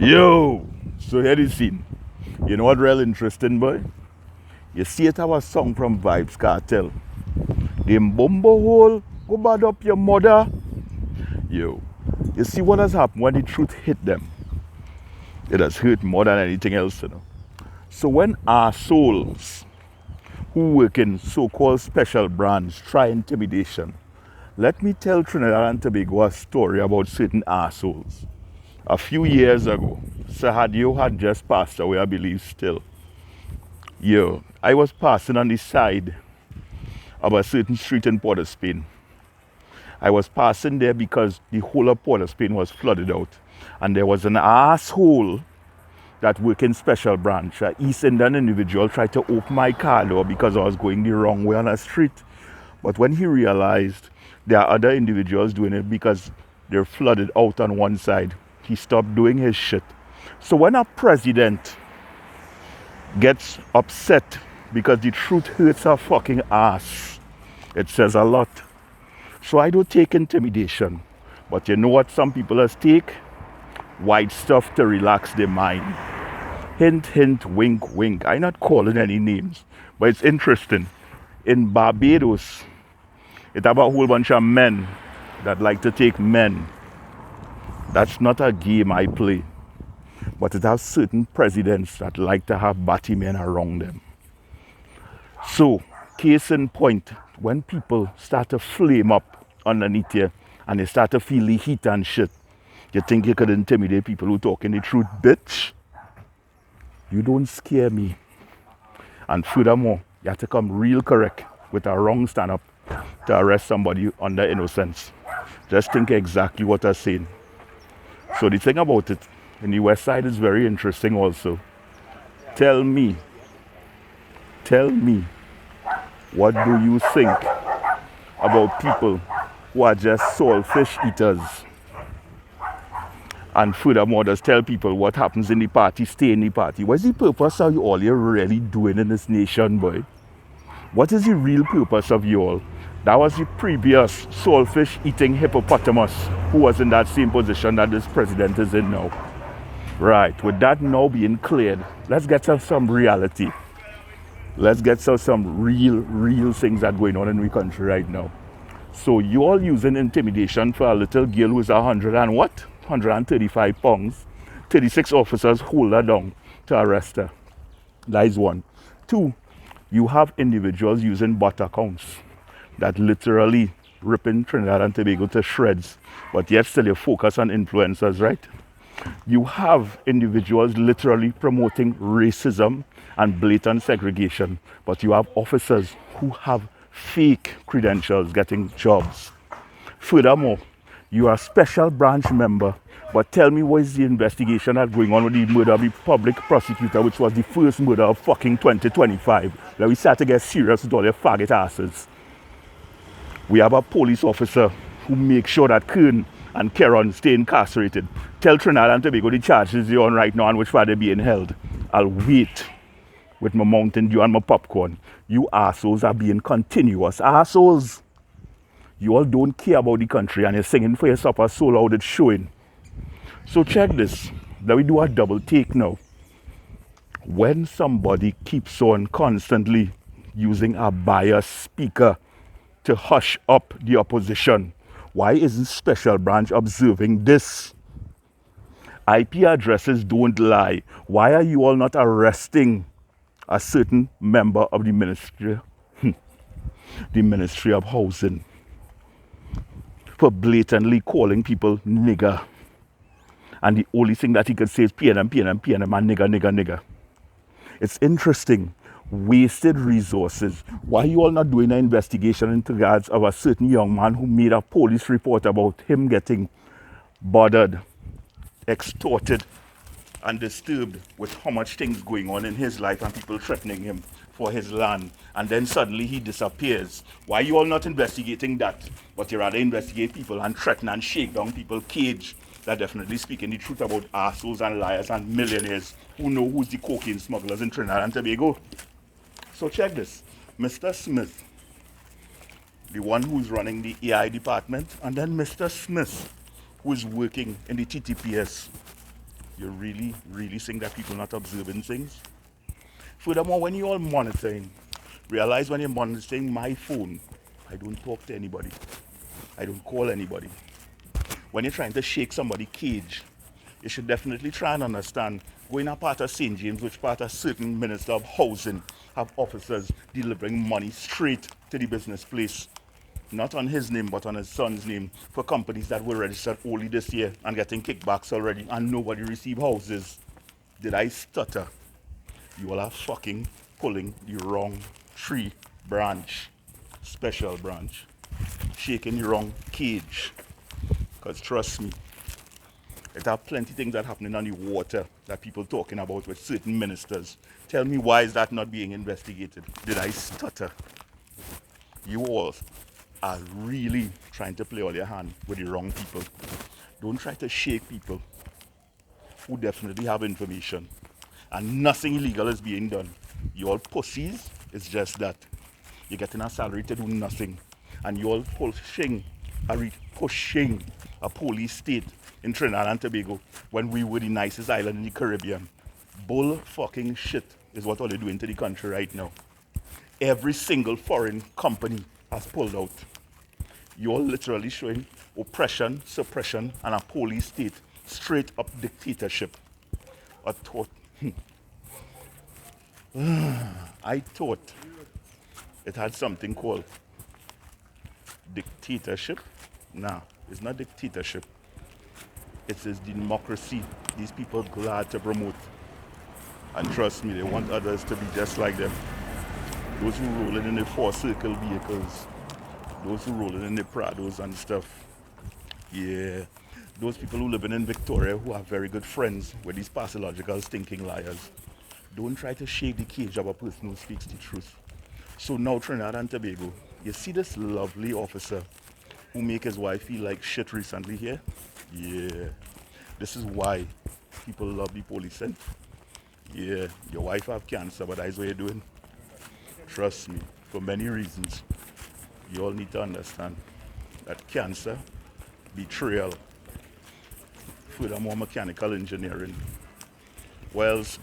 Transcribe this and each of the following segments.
Yo, so here the scene. You know what real interesting, boy? You see it our song from Vibes Cartel. Them bumbo hole, go bad up your mother. Yo, you see what has happened when the truth hit them? It has hurt more than anything else, you know. So when our souls who work in so-called special branch try intimidation, let me tell Trinidad and Tobago a story about certain assholes. A few years ago, Sahadio had just passed away, I believe still. Yo, I was passing on the side of a certain street in Port of Spain. I was passing there because the whole of Port of Spain was flooded out. And there was an asshole that worked in special branch. An East Indian individual tried to open my car door because I was going the wrong way on a street. But when he realized there are other individuals doing it because they're flooded out on one side, he stopped doing his shit. So when a president gets upset because the truth hurts her fucking ass, it says a lot. So I don't take intimidation. But you know what some people has take? White stuff to relax their mind. Hint, hint, wink, wink. I'm not calling any names. But it's interesting. In Barbados, it have a whole bunch of men that like to take men. That's not a game I play. But it has certain presidents that like to have batty men around them. So, case in point, when people start to flame up underneath you and they start to feel the heat and shit, you think you could intimidate people who talking the truth, bitch? You don't scare me. And furthermore, you have to come real correct with a wrong stand-up to arrest somebody under innocence. Just think exactly what I'm saying. So the thing about it, in the West Side is very interesting also. Tell me, what do you think about people who are just saltfish eaters? And furthermore, just tell people what happens in the party, stay in the party. What's the purpose of you all you're really doing in this nation, boy? What is the real purpose of you all? That was the previous saltfish eating hippopotamus who was in that same position that this president is in now. Right, with that now being cleared, let's get to some reality. Let's get to some real things that are going on in the country right now. So you all using intimidation for a little girl who's 135 pounds. 36 officers hold her down to arrest her. That is one. Two, you have individuals using bot accounts that literally ripping Trinidad and Tobago to shreds, but yet still you focus on influencers, right? You have individuals literally promoting racism and blatant segregation, but you have officers who have fake credentials getting jobs. Furthermore, you are a special branch member, but tell me what is the investigation that's going on with the murder of the public prosecutor, which was the first murder of fucking 2025, where we start to get serious with all their faggot asses. We have a police officer who makes sure that Kern and Keron stay incarcerated. Tell Trinidad and Tobago the charges they're on right now and which way they're being held. I'll wait with my Mountain Dew and my popcorn. You assholes are being continuous assholes. You all don't care about the country and you're singing for your supper so loud it's showing. So check this. Let me do a double take now. When somebody keeps on constantly using a biased speaker to hush up the opposition, why isn't Special Branch observing this? IP addresses don't lie. Why are you all not arresting a certain member of the ministry, the Ministry of Housing, for blatantly calling people nigger? And the only thing that he could say is PNM, and nigger. It's interesting. Wasted resources. Why are you all not doing an investigation into regards of a certain young man who made a police report about him getting bothered, extorted, and disturbed with how much things going on in his life and people threatening him for his land, and then suddenly he disappears? Why are you all not investigating that? But you rather investigate people and threaten and shake down people cage that definitely speaking the truth about assholes and liars and millionaires who know who's the cocaine smugglers in Trinidad and Tobago. So check this. Mr. Smith, the one who's running the AI department, and then Mr. Smith, who is working in the TTPS. You really, really think that people not observing things? Furthermore, when you're all monitoring, realize when you're monitoring my phone, I don't talk to anybody. I don't call anybody. When you're trying to shake somebody's cage, you should definitely try and understand, going a part of St. James, which part of certain minister of housing have officers delivering money straight to the business place. Not on his name, but on his son's name, for companies that were registered only this year and getting kickbacks already, and nobody received houses. Did I stutter? You all are fucking pulling the wrong tree branch, special branch, shaking the wrong cage. Because trust me, there are plenty of things that are happening on the water that people talking about with certain ministers. Tell me, why is that not being investigated? Did I stutter? You all are really trying to play all your hand with the wrong people. Don't try to shake people who definitely have information. And nothing illegal is being done. You all pussies, it's just that. You're getting a salary to do nothing. And you all pushing a police state in Trinidad and Tobago when we were the nicest island in the Caribbean. Bull fucking shit is what all they're doing to the country right now. Every single foreign company has pulled out. You're literally showing oppression, suppression, and a police state, straight up dictatorship. I thought it had something called dictatorship. Nah, it's not dictatorship. It is democracy. These people are glad to promote. And trust me, they want others to be just like them. Those who rolling in the four-circle vehicles, those who rolling in the Prados and stuff. Yeah, those people who living in Victoria who are very good friends with these pathological stinking liars. Don't try to shake the cage of a person who speaks the truth. So now Trinidad and Tobago, you see this lovely officer who make his wife feel like shit recently here? Yeah, this is why people love the police. Yeah, your wife have cancer, but that's what you're doing. Trust me, for many reasons. You all need to understand that cancer, betrayal, furthermore mechanical engineering, Wells,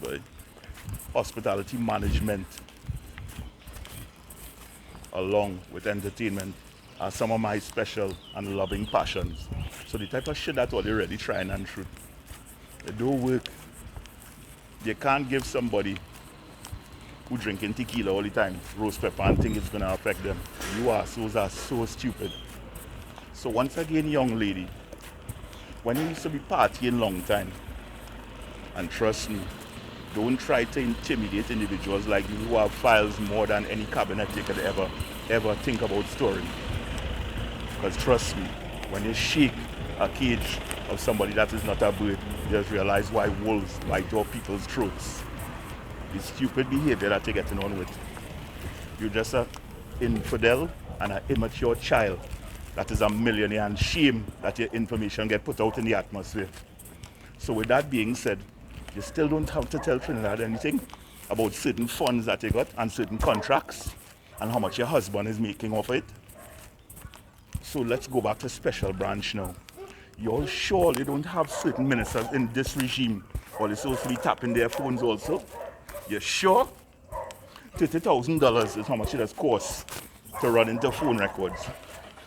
hospitality management, along with entertainment, are some of my special and loving passions. So the type of shit that all they're really trying and through, it don't work. You can't give somebody who drinking tequila all the time roast pepper and think it's gonna affect them. You assholes are so stupid. So once again, young lady, when you used to be partying long time, and trust me, don't try to intimidate individuals like you who have files more than any cabinet you could ever think about storing. Because trust me, when you shake a cage of somebody that is not a bird, you just realize why wolves bite off people's throats. The stupid behavior that you're getting on with. You're just an infidel and an immature child that is a millionaire, and shame that your information get put out in the atmosphere. So with that being said, you still don't have to tell Trinidad anything about certain funds that you got and certain contracts and how much your husband is making off it. So let's go back to special branch now. You're sure you don't have certain ministers in this regime or they're supposed to be tapping their phones also? You're sure? $30,000 is how much it has cost to run into phone records.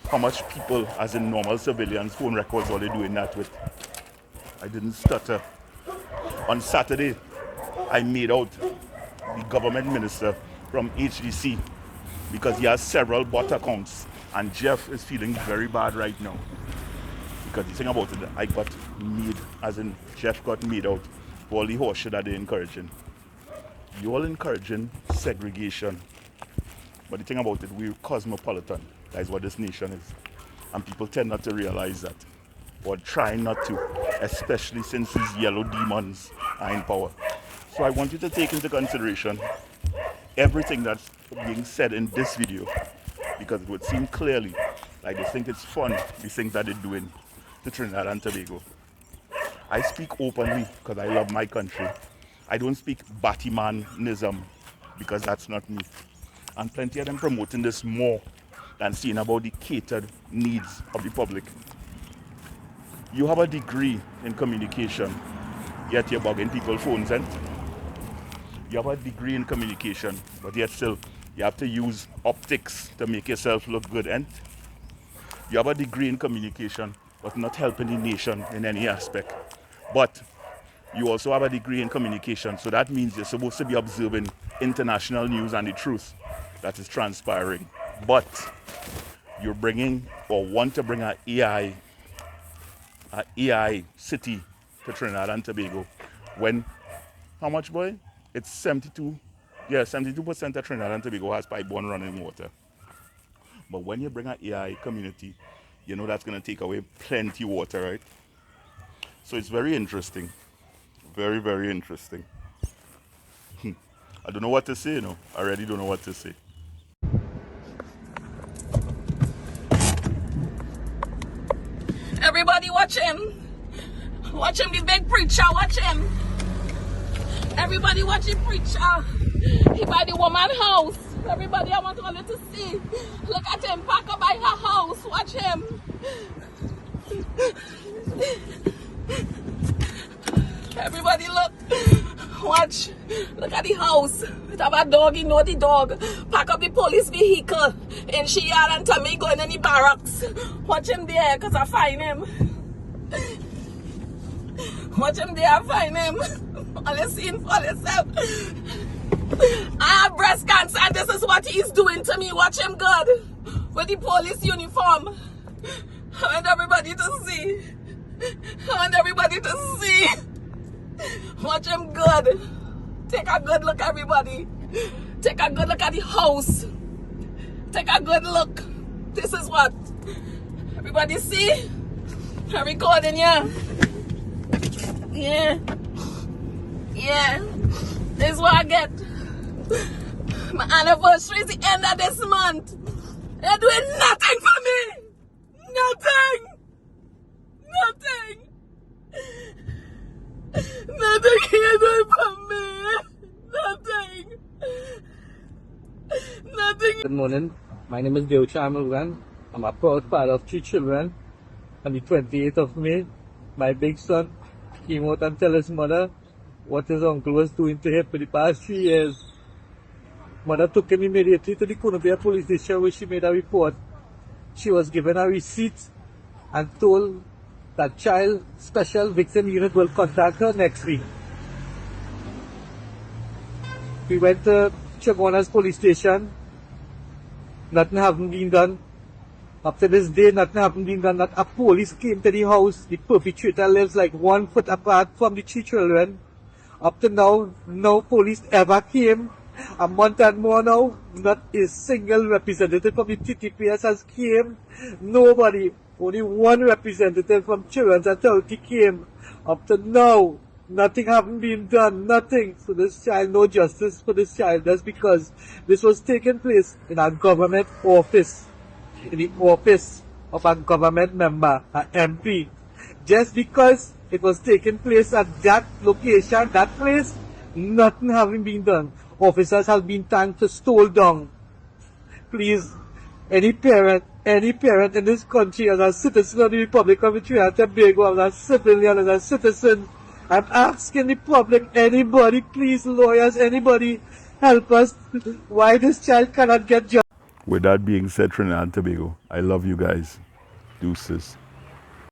How much people, as in normal civilians, phone records are they doing that with? I didn't stutter. On Saturday, I made out the government minister from HDC because he has several bot accounts, and Jeff is feeling very bad right now. Because the thing about it, I got made, as in Jeff got made out for all the horseshit that they're encouraging. You're all encouraging segregation. But the thing about it, we're cosmopolitan. That is what this nation is. And people tend not to realize that. Or try not to, especially since these yellow demons are in power. So I want you to take into consideration everything that's being said in this video, because it would seem clearly like they think it's fun, the things that they're doing to Trinidad and Tobago. I speak openly because I love my country. I don't speak Batmanism because that's not me. And plenty of them promoting this more than seeing about the catered needs of the public. You have a degree in communication. yet you're bugging people's phones, and you have a degree in communication, but yet still you have to use optics to make yourself look good, and you have a degree in communication but not helping the nation in any aspect. But you also have a degree in communication, so that means you're supposed to be observing international news and the truth that is transpiring. But you're bringing or want to bring an AI city to Trinidad and Tobago when, how much, boy? It's 72, yeah, 72% of Trinidad and Tobago has pipeborne running water. But when you bring an AI community, you know that's going to take away plenty water, right? So it's very interesting. Very, very interesting. I don't know what to say, you know. I really don't know what to say. Everybody watch him. Watch him, the big preacher, watch him. Everybody watch him preacher. He by the woman house. Everybody, I want all you to see. Look at him, pack up by her house. Watch him. Everybody look. Watch. Look at the house. It have a dog, you know the dog. Pack up the police vehicle in she yard and tell me going in the barracks. Watch him there, cause I find him. Watch him there, I find him. All you seen for yourself. I have breast cancer and this is what he's doing to me. Watch him good. With the police uniform. I want everybody to see. I want everybody to see. Watch him good. Take a good look, everybody. Take a good look at the house. Take a good look. This is what. Everybody see? I'm recording, yeah. Yeah. Yeah. This is what I get. My anniversary is the end of this month. They're doing nothing for me. Nothing. Nothing. Nothing you're doing for me. Nothing. Nothing. Good morning. My name is Deocha Amugan. I'm a proud father of 3 children. On the 28th of May, my big son came out and told his mother what his uncle was doing to him for the past 3 years. Mother took him immediately to the Cunutyoyu police station where she made a report. She was given a receipt and told that child special victim unit will contact her next week. We went to Chagona's police station. Nothing having been done. Up to this day, nothing having been done. Not a police came to the house. The perpetrator lives like 1 foot apart from the 3 children. Up to now, no police ever came. A month and more now, not a single representative from the TTPS has came. Nobody. Only 1 representative from Children's Authority came. Up to now, nothing having been done. Nothing. So this child, no justice for this child. That's because this was taking place in a government office. In the office of a government member, an MP. Just because it was taking place at that location, that place, nothing having been done. Officers have been tanked to stole down. Please, any parent in this country as a citizen of the Republic of Trinidad and Tobago, as a civilian, as a citizen, I'm asking the public, anybody, please, lawyers, anybody, help us. Why this child cannot get justice? With that being said, Trinidad and Tobago, I love you guys. Deuces.